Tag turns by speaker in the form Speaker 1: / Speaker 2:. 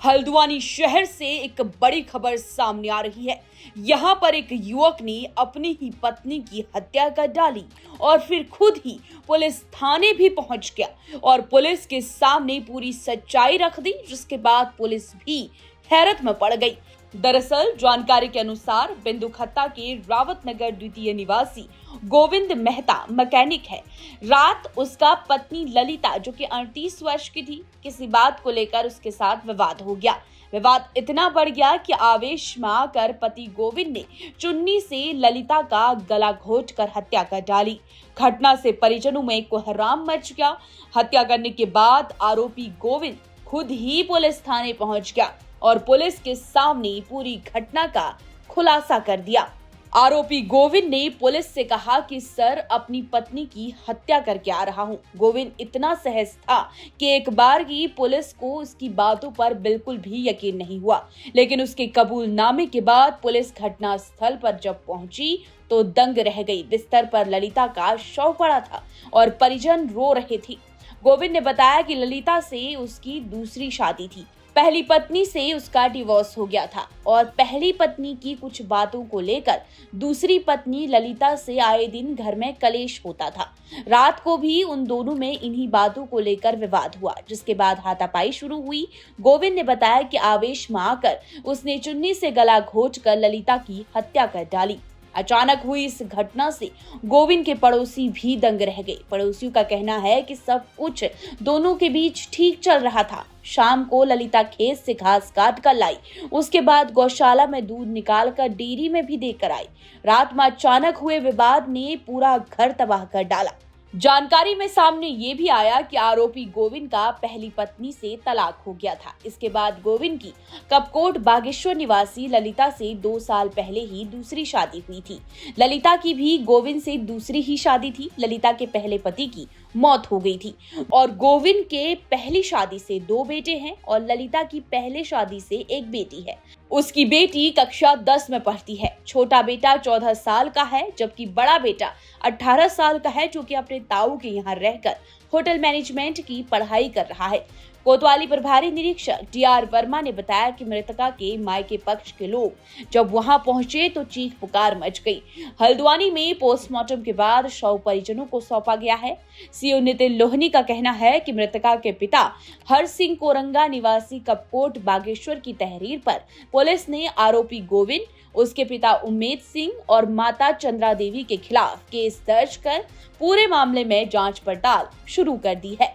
Speaker 1: हल्द्वानी शहर से एक बड़ी खबर सामने आ रही है। यहाँ पर एक युवक ने अपनी ही पत्नी की हत्या कर डाली और फिर खुद ही पुलिस थाने भी पहुंच गया और पुलिस के सामने पूरी सच्चाई रख दी, जिसके बाद पुलिस भी हैरत में पड़ गई। दरअसल जानकारी के अनुसार बिंदुखत्ता के रावत नगर द्वितीय निवासी गोविंद मेहता मैकेनिक है। रात उसका पत्नी ललिता, जो कि 38 वर्ष की थी, किसी बात को लेकर उसके साथ विवाद हो गया। विवाद इतना बढ़ गया कि आवेश में आकर पति गोविंद ने चुन्नी से ललिता का गला घोंटकर हत्या कर डाली। घटना से परिजनों में कोहराम मच गया। हत्या करने के बाद आरोपी गोविंद खुद ही पुलिस थाने पहुंच गया और पुलिस के सामने पूरी घटना का खुलासा कर दिया। आरोपी गोविंद ने पुलिस से कहा कि सर, अपनी पत्नी की हत्या करके आ रहा हूं। गोविंद इतना सहज था कि एक बार ही पुलिस को उसकी बातों पर बिल्कुल भी यकीन नहीं हुआ, लेकिन उसके कबूलनामे के बाद पुलिस घटना स्थल पर जब पहुंची तो दंग रह गई। बिस्तर पर ललिता का शव पड़ा था और परिजन रो रहे थे। गोविंद ने बताया कि ललिता से उसकी दूसरी शादी थी। पहली पत्नी से उसका डिवोर्स हो गया था और पहली पत्नी की कुछ बातों को लेकर दूसरी पत्नी ललिता से आए दिन घर में कलेश होता था। रात को भी उन दोनों में इन्हीं बातों को लेकर विवाद हुआ, जिसके बाद हाथापाई शुरू हुई। गोविंद ने बताया कि आवेश में आकर उसने चुन्नी से गला घोंटकर ललिता की हत्या कर डाली। अचानक हुई इस घटना से गोविंद के पड़ोसी भी दंग रह गए। पड़ोसियों का कहना है कि सब कुछ दोनों के बीच ठीक चल रहा था। शाम को ललिता खेत से घास काट कर लाई, उसके बाद गौशाला में दूध निकाल कर डेयरी में भी देकर आई। रात में अचानक हुए विवाद ने पूरा घर तबाह कर डाला। जानकारी में सामने ये भी आया कि आरोपी गोविंद का पहली पत्नी से तलाक हो गया था। इसके बाद गोविंद की कपकोट बागेश्वर निवासी ललिता से 2 साल पहले ही दूसरी शादी हुई थी। ललिता की भी गोविंद से दूसरी ही शादी थी। ललिता के पहले पति की मौत हो गई थी और गोविंद के पहली शादी से 2 बेटे हैं और ललिता की पहले शादी से 1 बेटी है। उसकी बेटी कक्षा 10 में पढ़ती है। छोटा बेटा 14 साल का है, जबकि बड़ा बेटा 18 साल का है, जो कि अपने ताऊ के यहाँ रहकर होटल मैनेजमेंट की पढ़ाई कर रहा है। कोतवाली प्रभारी निरीक्षक डी.आर. वर्मा ने बताया कि मृतका के मायके पक्ष के लोग जब वहां पहुंचे तो चीख पुकार मच गई। हल्द्वानी में पोस्टमार्टम के बाद शव परिजनों को सौंपा गया है। सीओ नितिन लोहनी का कहना है कि मृतका के पिता हर सिंह कोरंगा निवासी कपकोट बागेश्वर की तहरीर पर पुलिस ने आरोपी गोविंद, उसके पिता उम्मेद सिंह और माता चंद्रा देवी के खिलाफ केस दर्ज कर पूरे मामले में जांच पड़ताल शुरू कर दी है।